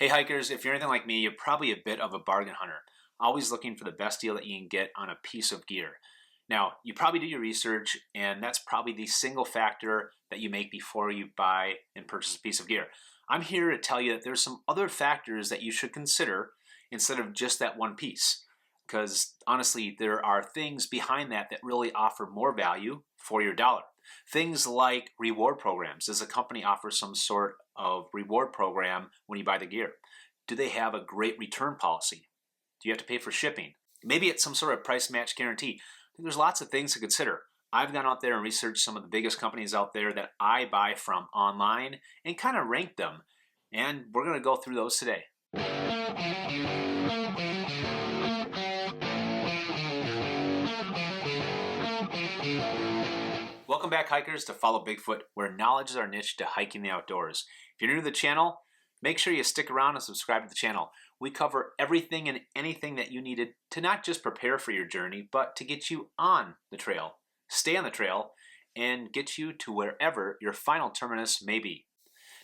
Hey hikers, if you're anything like me, you're probably a bit of a bargain hunter, always looking for the best deal that you can get on a piece of gear. Now, you probably do your research, and that's probably the single factor that you make before you buy and purchase a piece of gear. I'm here to tell you that there's some other factors that you should consider instead of just that one piece. Because honestly, there are things behind that that really offer more value for your dollar. Things like reward programs. Does a company offer some sort of reward program when you buy the gear? Do they have a great return policy? Do you have to pay for shipping? Maybe it's some sort of price match guarantee. There's lots of things to consider. I've gone out there and researched some of the biggest companies out there that I buy from online and kind of ranked them. And we're going to go through those today. Welcome back, hikers, to Follow Bigfoot, where knowledge is our niche to hiking the outdoors. If you're new to the channel, make sure you stick around and subscribe to the channel. We cover everything and anything that you needed to not just prepare for your journey, but to get you on the trail, stay on the trail, and get you to wherever your final terminus may be.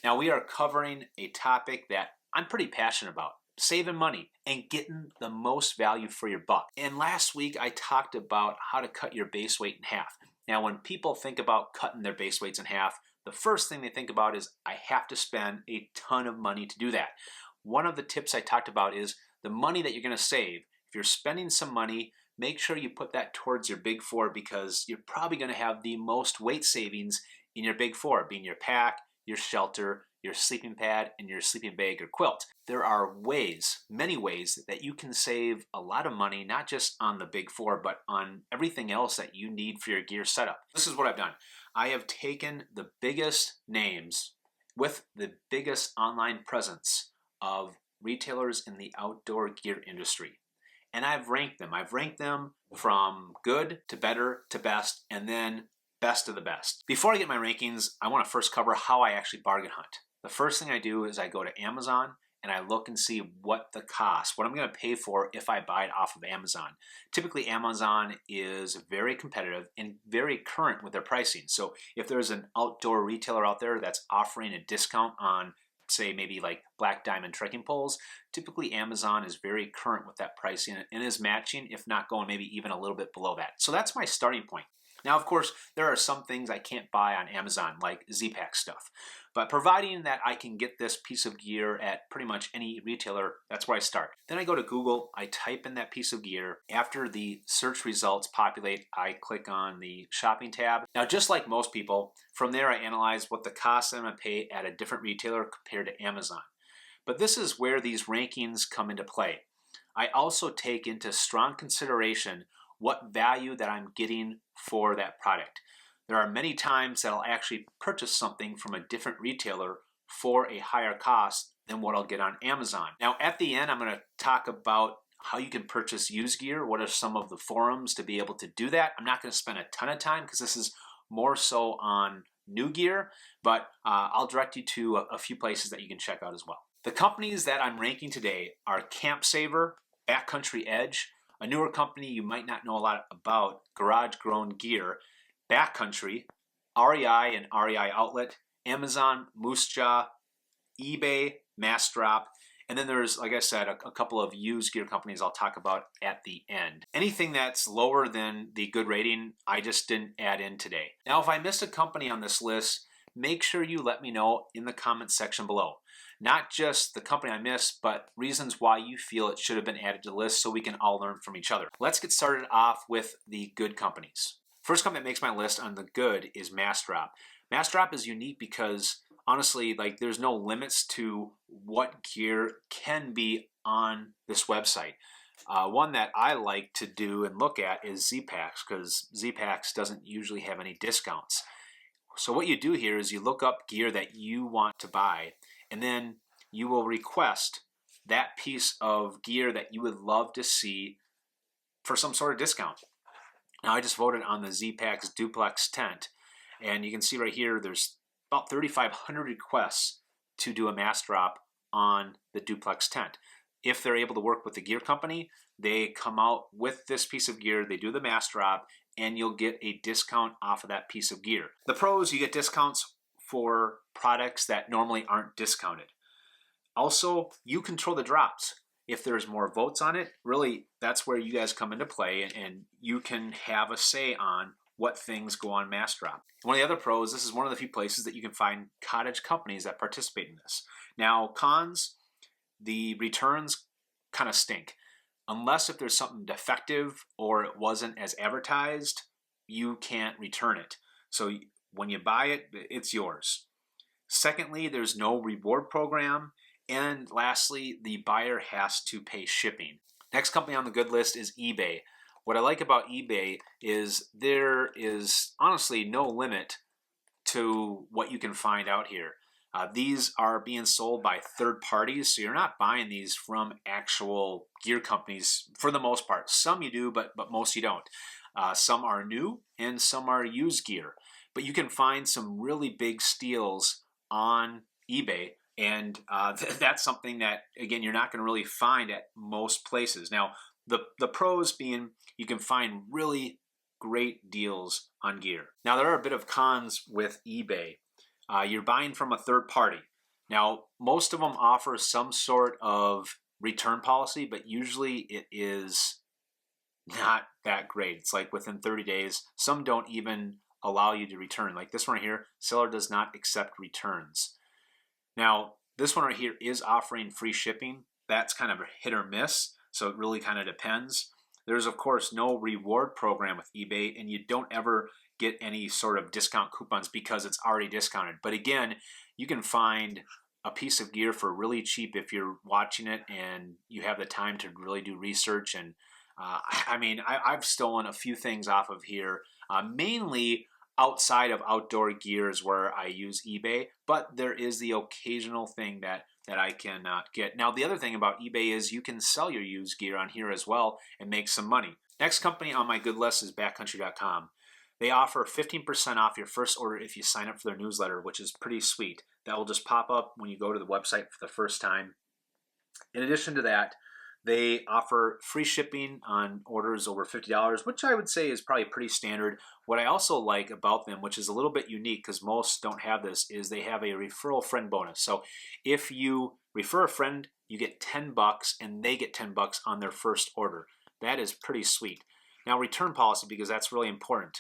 Now, we are covering a topic that I'm pretty passionate about: saving money and getting the most value for your buck. And last week, I talked about how to cut your base weight in half. Now, when people think about cutting their base weights in half, the first thing they think about is, I have to spend a ton of money to do that. One of the tips I talked about is the money that you're going to save. If you're spending some money, make sure you put that towards your big four, because you're probably going to have the most weight savings in your big four, being your pack, your shelter, your sleeping pad, and your sleeping bag or quilt. There are ways, many ways, that you can save a lot of money, not just on the big four, but on everything else that you need for your gear setup. This is what I've done. I have taken the biggest names with the biggest online presence of retailers in the outdoor gear industry, and I've ranked them. I've ranked them from good to better to best, and then best of the best. Before I get my rankings, I want to first cover how I actually bargain hunt. The first thing I do is I go to Amazon and I look and see what the cost, what I'm going to pay for if I buy it off of Amazon. Typically, Amazon is very competitive and very current with their pricing. So if there's an outdoor retailer out there that's offering a discount on, say, maybe like Black Diamond trekking poles, typically Amazon is very current with that pricing and is matching, if not going maybe even a little bit below that. So that's my starting point. Now, of course, there are some things I can't buy on Amazon, like Z-Pack stuff. But providing that I can get this piece of gear at pretty much any retailer, that's where I start. Then I go to Google, I type in that piece of gear. After the search results populate, I click on the shopping tab. Now, just like most people, from there I analyze what the cost I'm going to pay at a different retailer compared to Amazon. But this is where these rankings come into play. I also take into strong consideration what value that I'm getting for that product. There are many times that I'll actually purchase something from a different retailer for a higher cost than what I'll get on Amazon. Now, at the end, I'm going to talk about how you can purchase used gear. What are some of the forums to be able to do that? I'm not going to spend a ton of time because this is more so on new gear, but I'll direct you to a few places that you can check out as well. The companies that I'm ranking today are Campsaver, Backcountry Edge, a newer company you might not know a lot about, Garage Grown Gear, Backcountry, REI and REI Outlet, Amazon, Moosejaw, eBay, MassDrop, and then there's, like I said, a couple of used gear companies I'll talk about at the end. Anything that's lower than the good rating, I just didn't add in today. Now, if I missed a company on this list, make sure you let me know in the comments section below. Not just the company I missed, but reasons why you feel it should have been added to the list so we can all learn from each other. Let's get started off with the good companies. First company that makes my list on the good is MassDrop. MassDrop is unique because, honestly, there's no limits to what gear can be on this website. One that I like to do and look at is Z-Packs, because Z-Packs doesn't usually have any discounts. So what you do here is you look up gear that you want to buy, and then you will request that piece of gear that you would love to see for some sort of discount. Now, I just voted on the Z-Packs duplex tent, and you can see right here there's about 3,500 requests to do a MassDrop on the duplex tent. If they're able to work with the gear company, they come out with this piece of gear, they do the MassDrop, and you'll get a discount off of that piece of gear. The pros, you get discounts for products that normally aren't discounted. Also, you control the drops. If there's more votes on it, really, that's where you guys come into play, and you can have a say on what things go on MassDrop. One of the other pros, this is one of the few places that you can find cottage companies that participate in this. Now, cons, the returns kind of stink. Unless if there's something defective or it wasn't as advertised, you can't return it. So when you buy it, it's yours. Secondly, there's no reward program. And lastly, the buyer has to pay shipping. Next company on the good list is eBay. What I like about eBay is there is honestly no limit to what you can find out here. These are being sold by third parties, so you're not buying these from actual gear companies for the most part. Some you do, but most you don't. Some are new and some are used gear. But you can find some really big steals on eBay, and that's something that, again, you're not going to really find at most places. Now, the pros being you can find really great deals on gear. Now, there are a bit of cons with eBay. You're buying from a third party. Now, most of them offer some sort of return policy, but usually it is not that great. It's like within 30 days. Some don't even allow you to return. Like this one right here, seller does not accept returns. Now, this one right here is offering free shipping. That's kind of a hit or miss, so it really kind of depends. There's, of course, no reward program with eBay, and you don't ever get any sort of discount coupons because it's already discounted. But again, you can find a piece of gear for really cheap if you're watching it and you have the time to really do research. And I've stolen a few things off of here, mainly outside of outdoor gears where I use eBay, but there is the occasional thing that I can get. Now, the other thing about eBay is you can sell your used gear on here as well and make some money. Next company on my good list is Backcountry.com. They offer 15% off your first order if you sign up for their newsletter, which is pretty sweet. That will just pop up when you go to the website for the first time. In addition to that, they offer free shipping on orders over $50, which I would say is probably pretty standard. What I also like about them, which is a little bit unique because most don't have this, is they have a referral friend bonus. So if you refer a friend, you get $10 and they get $10 on their first order. That is pretty sweet. Now, return policy, because that's really important.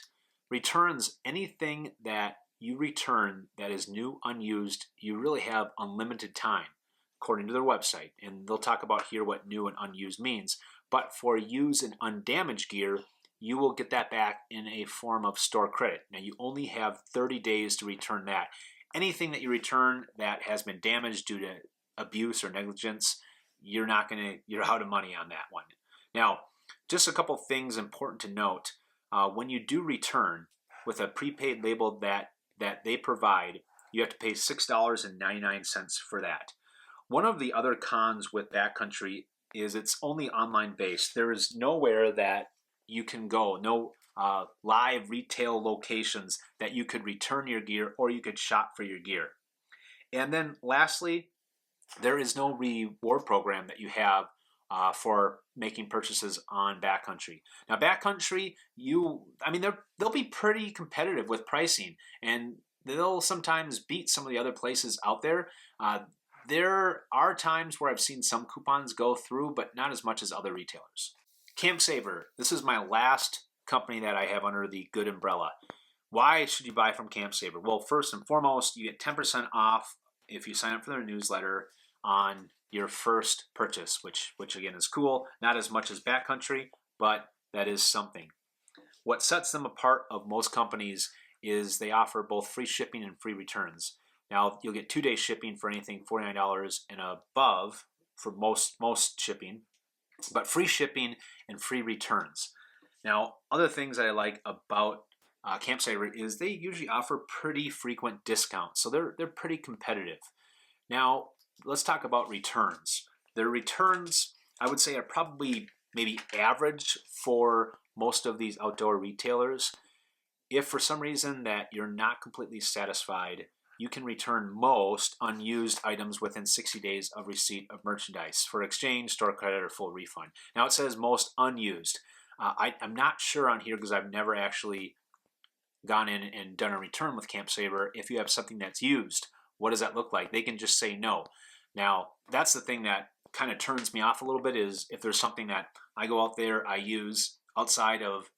Returns, anything that you return that is new, unused, you really have unlimited time, according to their website. And they'll talk about here what new and unused means. But for used and undamaged gear, you will get that back in a form of store credit. Now, you only have 30 days to return that. Anything that you return that has been damaged due to abuse or negligence, you're out of money on that one. Now, just a couple things important to note. When you do return with a prepaid label that they provide, you have to pay $6.99 for that. One of the other cons with Backcountry is it's only online based. There is nowhere that you can go, no live retail locations that you could return your gear or you could shop for your gear. And then lastly, there is no reward program that you have for making purchases on Backcountry. Now, Backcountry, they'll be pretty competitive with pricing, and they'll sometimes beat some of the other places out there. There are times where I've seen some coupons go through, but not as much as other retailers. Campsaver, this is my last company that I have under the good umbrella. Why should you buy from Campsaver? Well, first and foremost, you get 10% off if you sign up for their newsletter on your first purchase, which again is cool. Not as much as Backcountry, but that is something. What sets them apart of most companies is they offer both free shipping and free returns. Now, you'll get 2-day shipping for anything $49 and above for most shipping, but free shipping and free returns. Now, other things that I like about Campsaver is they usually offer pretty frequent discounts, so they're pretty competitive. Now, let's talk about returns. Their returns, I would say, are probably maybe average for most of these outdoor retailers. If for some reason that you're not completely satisfied, you can return most unused items within 60 days of receipt of merchandise for exchange, store credit, or full refund. Now it says most unused. I'm not sure on here because I've never actually gone in and done a return with Campsaver. If you have something that's used, what does that look like? They can just say no. Now, that's the thing that kind of turns me off a little bit, is if there's something that I go out there, I use outside of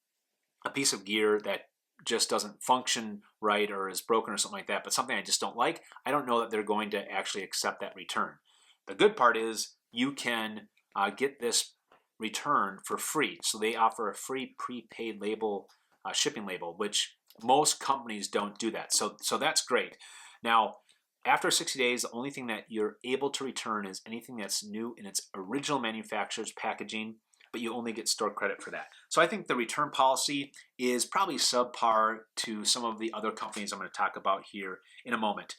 a piece of gear that just doesn't function right or is broken or something like that, but something I just don't like, I don't know that they're going to actually accept that return. The good part is you can get this return for free. So they offer a free prepaid label, shipping label, which most companies don't do that. So that's great. Now, after 60 days, the only thing that you're able to return is anything that's new in its original manufacturer's packaging, but you only get store credit for that. So I think the return policy is probably subpar to some of the other companies I'm going to talk about here in a moment.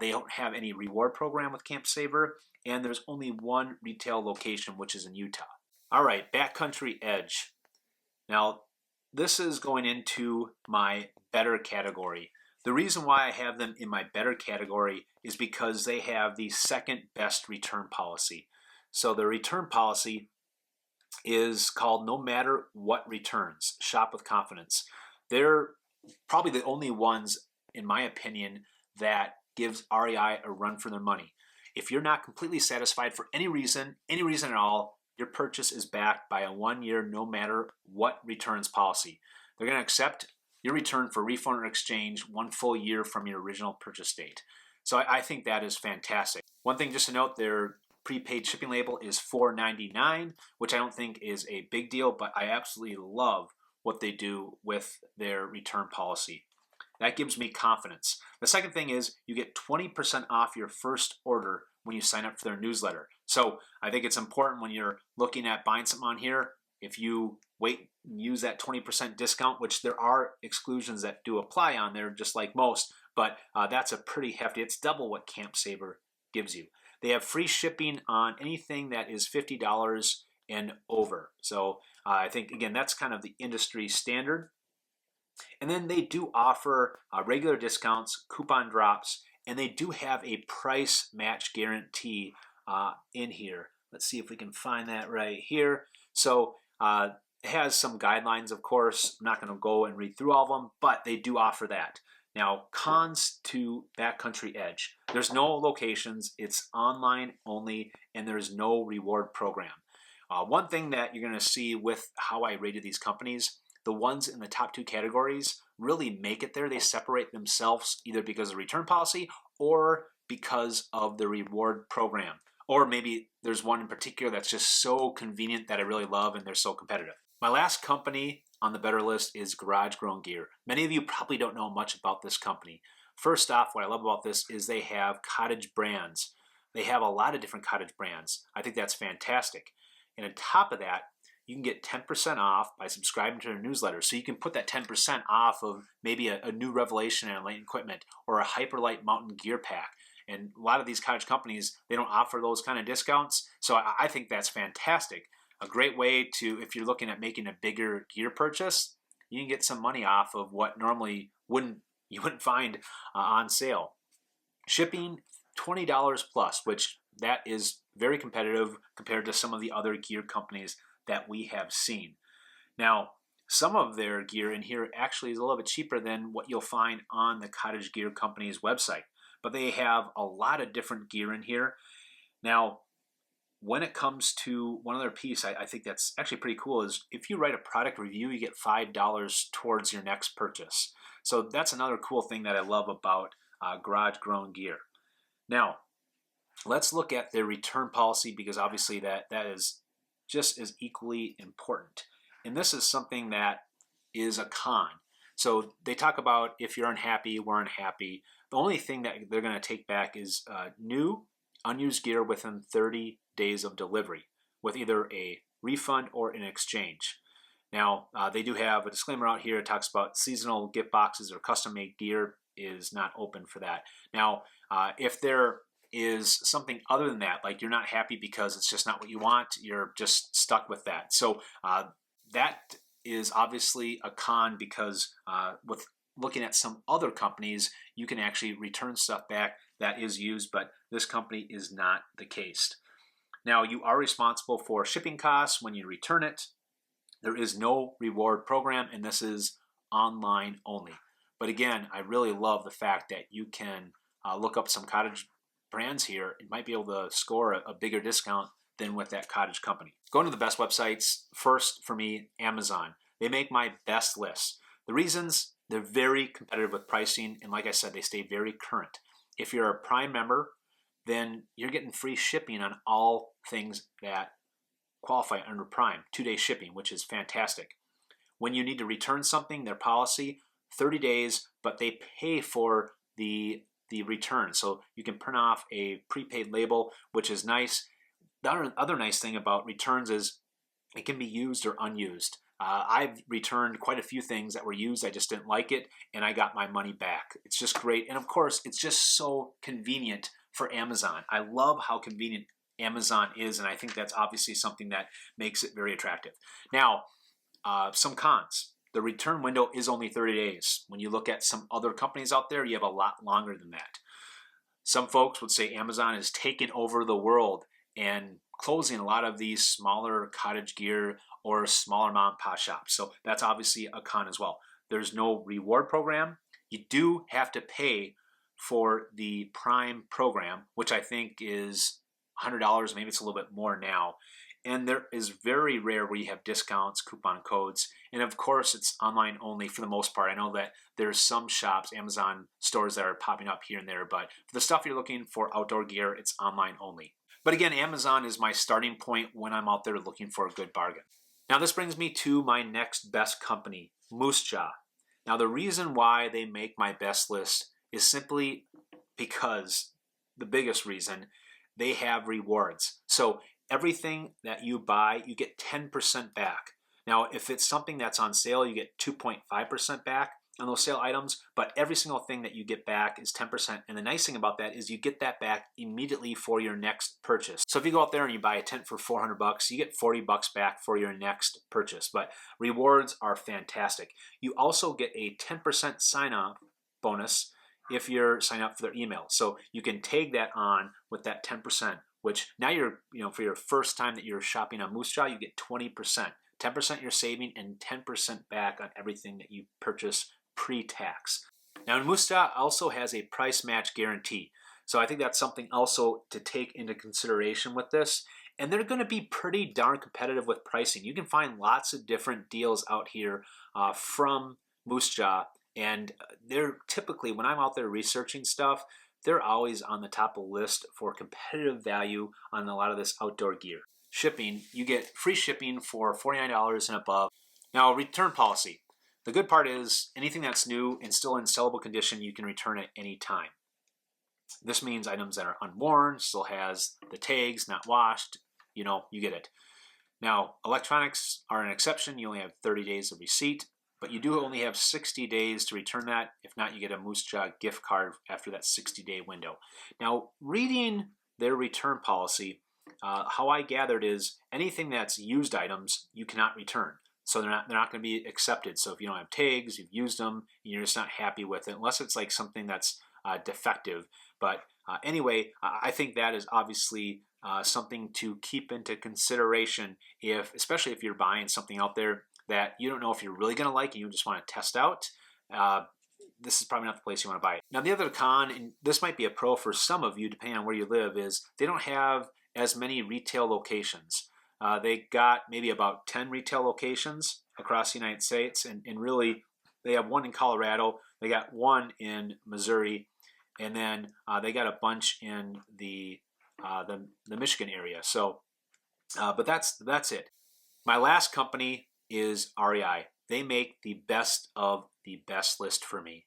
They don't have any reward program with Campsaver, and there's only one retail location, which is in Utah. All right, Backcountry Edge. Now, this is going into my better category. The reason why I have them in my better category is because they have the second best return policy. So the return policy is called No Matter What Returns, Shop with Confidence. They're probably the only ones, in my opinion, that gives REI a run for their money. If you're not completely satisfied for any reason at all, your purchase is backed by a 1-year no matter what returns policy. They're going to accept your return for refund or exchange 1 full year from your original purchase date. So I think that is fantastic. One thing just to note, their prepaid shipping label is $4.99, which I don't think is a big deal, but I absolutely love what they do with their return policy. That gives me confidence. The second thing is you get 20% off your first order when you sign up for their newsletter. So I think it's important when you're looking at buying something on here, if you wait and use that 20% discount, which there are exclusions that do apply on there, just like most, but that's a pretty hefty, it's double what Campsaver gives you. They have free shipping on anything that is $50 and over. So I think, again, that's kind of the industry standard. And then they do offer regular discounts, coupon drops, and they do have a price match guarantee in here. Let's see if we can find that right here. So it has some guidelines, of course. I'm not going to go and read through all of them, but they do offer that. Now, cons to Backcountry Edge. There's no locations, it's online only, and there's no reward program. One thing that you're going to see with how I rated these companies, the ones in the top 2 categories really make it there. They separate themselves either because of return policy or because of the reward program. Or maybe there's one in particular that's just so convenient that I really love and they're so competitive. My last company on the better list is Garage Grown Gear. Many of you probably don't know much about this company. First off, what I love about this is they have cottage brands. They have a lot of different cottage brands. I think that's fantastic. And on top of that, you can get 10% off by subscribing to their newsletter. So you can put that 10% off of maybe a new revelation in light equipment or a hyperlight mountain gear pack. And a lot of these cottage companies, they don't offer those kind of discounts. So I think that's fantastic. A great way to, if you're looking at making a bigger gear purchase, you can get some money off of what normally you wouldn't find on sale. Shipping, $20 plus, which that is very competitive compared to some of the other gear companies that we have seen. Now, some of their gear in here actually is a little bit cheaper than what you'll find on the Cottage Gear Company's website, but they have a lot of different gear in here. Now, when it comes to one other piece, I think that's actually pretty cool, is if you write a product review, you get $5 towards your next purchase. So that's another cool thing that I love about Garage Grown Gear. Now, let's look at their return policy, because obviously that is just as equally important. And this is something that is a con. So they talk about if you're unhappy, we're unhappy. The only thing that they're going to take back is new, unused gear within 30 days of delivery with either a refund or an exchange. Now, they do have a disclaimer out here. It talks about seasonal gift boxes or custom-made gear is not open for that. Now, if there is something other than that, like you're not happy because it's just not what you want, you're just stuck with that. So that is obviously a con, because with looking at some other companies, you can actually return stuff back that is used, but this company is not the case. Now, you are responsible for shipping costs when you return it. There is no reward program, and this is online only. But again, I really love the fact that you can look up some cottage brands here, it might be able to score a bigger discount than with that cottage company. Going to the best websites, first for me, Amazon. They make my best lists. The reasons, they're very competitive with pricing, and like I said, they stay very current. If you're a Prime member, then you're getting free shipping on all things that qualify under Prime, 2-day shipping, which is fantastic. When you need to return something, their policy, 30 days, but they pay for the return. So you can print off a prepaid label, which is nice. The other nice thing about returns is it can be used or unused. I've returned quite a few things that were used. I just didn't like it, and I got my money back. It's just great. And of course, it's just so convenient for Amazon. I love how convenient Amazon is, and I think that's obviously something that makes it very attractive. Now, some cons. The return window is only 30 days. When you look at some other companies out there, you have a lot longer than that. Some folks would say Amazon is taking over the world and closing a lot of these smaller cottage gear or smaller mom and pop shops. So that's obviously a con as well. There's no reward program. You do have to pay for the Prime program, which I think is $100, maybe it's a little bit more now. And there is very rare where you have discounts, coupon codes. And of course, it's online only for the most part. I know that there's some shops, Amazon stores that are popping up here and there, but for the stuff you're looking for outdoor gear, it's online only. But again, Amazon is my starting point when I'm out there looking for a good bargain. Now this brings me to my next best company, Moosejaw. Now the reason why they make my best list is simply because, the biggest reason, they have rewards. So everything that you buy, you get 10% back. Now, if it's something that's on sale, you get 2.5% back on those sale items, but every single thing that you get back is 10%. And the nice thing about that is you get that back immediately for your next purchase. So if you go out there and you buy a tent for $400, you get $40 back for your next purchase. But rewards are fantastic. You also get a 10% sign-up bonus if you're signing up for their email. So you can tag that on with that 10%, which now you're, for your first time that you're shopping on Moosejaw, you get 20%. 10% you're saving and 10% back on everything that you purchase pre-tax. Now, Moosejaw also has a price match guarantee. So I think that's something also to take into consideration with this. And they're going to be pretty darn competitive with pricing. You can find lots of different deals out here from Moosejaw. And they're typically, when I'm out there researching stuff, they're always on the top of the list for competitive value on a lot of this outdoor gear. Shipping, you get free shipping for $49 and above. Now, return policy. The good part is anything that's new and still in sellable condition, you can return at any time. This means items that are unworn, still has the tags, not washed, you get it. Now, electronics are an exception. You only have 30 days of receipt, but you do only have 60 days to return that. If not, you get a Moosejaw gift card after that 60-day window. Now, reading their return policy, how I gathered is anything that's used items, you cannot return. So they're not going to be accepted. So if you don't have tags, you've used them, and you're just not happy with it, unless it's like something that's defective. But anyway, I think that is obviously something to keep into consideration, especially if you're buying something out there that you don't know if you're really going to like and you just want to test out. This is probably not the place you want to buy it. Now, the other con, and this might be a pro for some of you, depending on where you live, is they don't have as many retail locations. They got maybe about 10 retail locations across the United States, and really they have one in Colorado, they got one in Missouri, and then they got a bunch in the Michigan area. So, but that's it. My last company is REI. They make the best of the best list for me.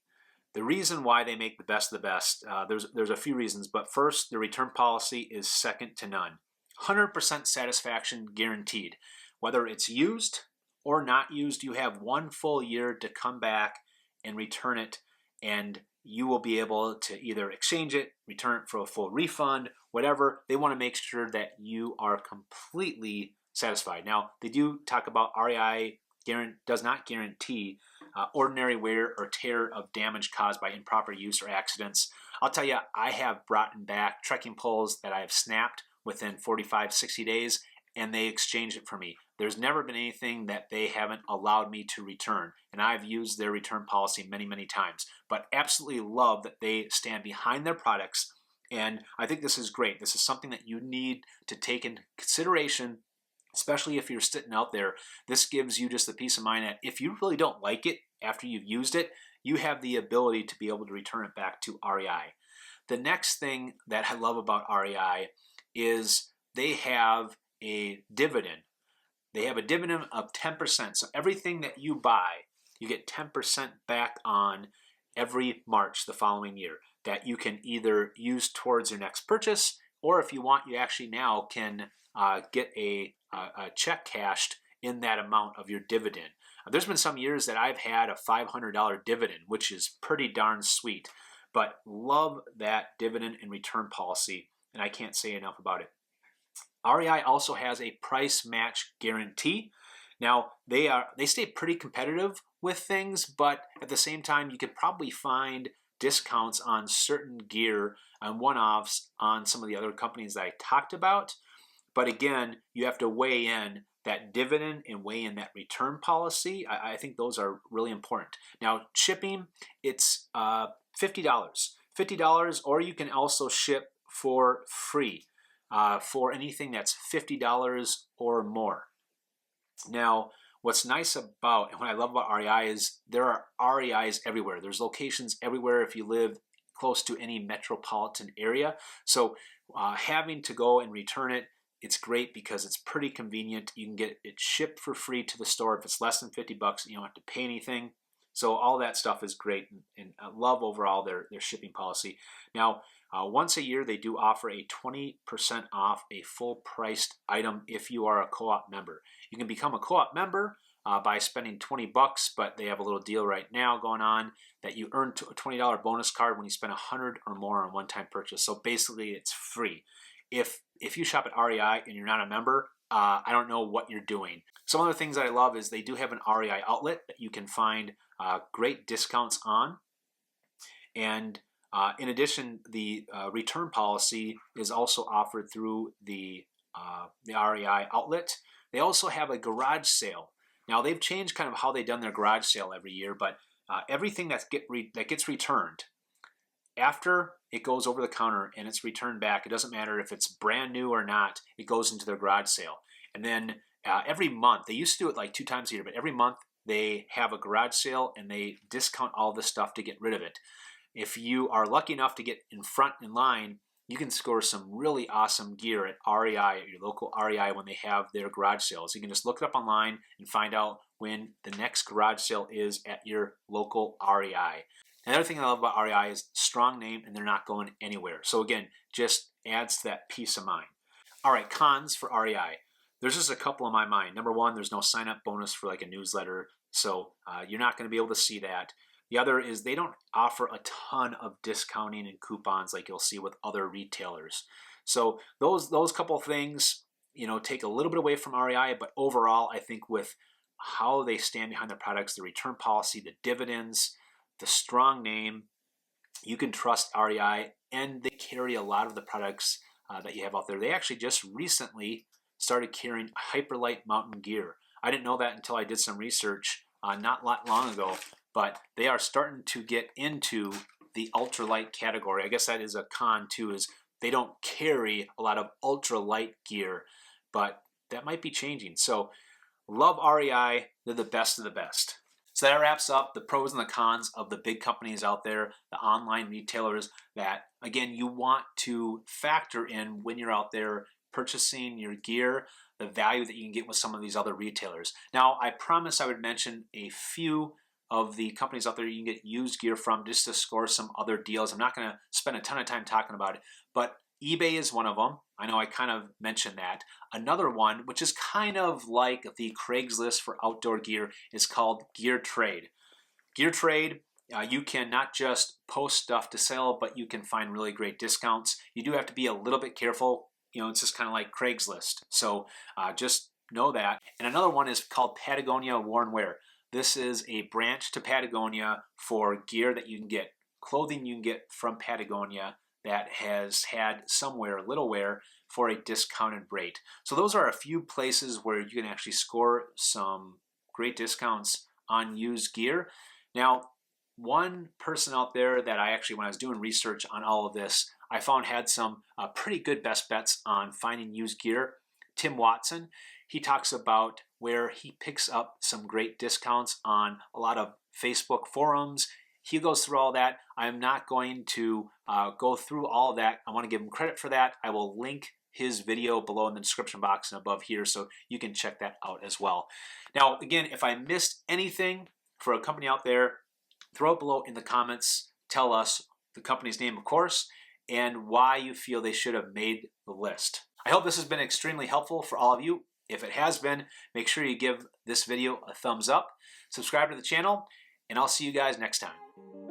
The reason why they make the best of the best, there's a few reasons, but first, the return policy is second to none. 100% satisfaction guaranteed. Whether it's used or not used, you have 1 full year to come back and return it, and you will be able to either exchange it, return it for a full refund, whatever. They want to make sure that you are completely satisfied. Now, they do talk about REI does not guarantee ordinary wear or tear of damage caused by improper use or accidents. I'll tell you, I have brought back trekking poles that I have snapped within 45, 60 days, and they exchanged it for me. There's never been anything that they haven't allowed me to return, and I've used their return policy many, many times. But absolutely love that they stand behind their products, And I think this is great. This is something that you need to take into consideration, especially if you're sitting out there. This gives you just the peace of mind that if you really don't like it after you've used it, you have the ability to be able to return it back to REI. The next thing that I love about REI is they have a dividend. They have a dividend of 10%. So everything that you buy, you get 10% back on every March the following year that you can either use towards your next purchase, or if you want, you actually now can get a check cashed in that amount of your dividend. There's been some years that I've had a $500 dividend, which is pretty darn sweet, but love that dividend and return policy, and I can't say enough about it. REI also has a price match guarantee. Now, they stay pretty competitive with things, but at the same time, you could probably find discounts on certain gear and one-offs on some of the other companies that I talked about. But again, you have to weigh in that dividend and weigh in that return policy. I think those are really important. Now, shipping, it's $50, or you can also ship for free for anything that's $50 or more. Now, what's nice about, and what I love about REI is there are REIs everywhere. There's locations everywhere if you live close to any metropolitan area. So having to go and return it, it's great because it's pretty convenient. You can get it shipped for free to the store. If it's less than $50, you don't have to pay anything. So all that stuff is great, and I love overall their shipping policy. Now, once a year, they do offer a 20% off a full-priced item if you are a co-op member. You can become a co-op member by spending $20, but they have a little deal right now going on that you earn a $20 bonus card when you spend $100 or more on one-time purchase. So basically, it's free. If you shop at REI and you're not a member, I don't know what you're doing. Some other things that I love is they do have an REI outlet that you can find great discounts on. And in addition, the return policy is also offered through the REI outlet. They also have a garage sale. Now, they've changed kind of how they've done their garage sale every year, but everything that gets returned, after it goes over the counter and it's returned back, it doesn't matter if it's brand new or not, it goes into their garage sale. And then every month, they used to do it like 2 times a year, but every month they have a garage sale and they discount all this stuff to get rid of it. If you are lucky enough to get in front in line, you can score some really awesome gear at REI, at your local REI, when they have their garage sales. You can just look it up online and find out when the next garage sale is at your local REI. Another thing I love about REI is strong name, and they're not going anywhere. So again, just adds to that peace of mind. All right, cons for REI. There's just a couple in my mind. Number one, there's no sign-up bonus for like a newsletter, so you're not going to be able to see that. The other is they don't offer a ton of discounting and coupons like you'll see with other retailers. So those couple of things, take a little bit away from REI, but overall, I think with how they stand behind their products, the return policy, the dividends, the strong name, you can trust REI, and they carry a lot of the products that you have out there. They actually just recently started carrying hyperlight mountain gear. I didn't know that until I did some research not long ago, but they are starting to get into the ultralight category. I guess that is a con too, is they don't carry a lot of ultralight gear, but that might be changing. So love REI, they're the best of the best. So that wraps up the pros and the cons of the big companies out there, the online retailers that, again, you want to factor in when you're out there purchasing your gear, the value that you can get with some of these other retailers. Now, I promised I would mention a few of the companies out there you can get used gear from just to score some other deals. I'm not going to spend a ton of time talking about it, but eBay is one of them. I know I kind of mentioned that. Another one, which is kind of like the Craigslist for outdoor gear, is called Gear Trade. Gear Trade, you can not just post stuff to sell, but you can find really great discounts. You do have to be a little bit careful. It's just kind of like Craigslist. So just know that. And another one is called Patagonia Worn Wear. This is a branch to Patagonia for gear that you can get, clothing you can get from Patagonia that has had some wear, little wear, for a discounted rate. So those are a few places where you can actually score some great discounts on used gear. Now, one person out there that I actually, when I was doing research on all of this, I found had some pretty good best bets on finding used gear. Tim Watson, he talks about where he picks up some great discounts on a lot of Facebook forums. He goes through all that. I'm not going to go through all of that. I want to give him credit for that. I will link his video below in the description box and above here so you can check that out as well. Now, again, if I missed anything for a company out there, throw it below in the comments. Tell us the company's name, of course, and why you feel they should have made the list. I hope this has been extremely helpful for all of you. If it has been, make sure you give this video a thumbs up, subscribe to the channel, and I'll see you guys next time.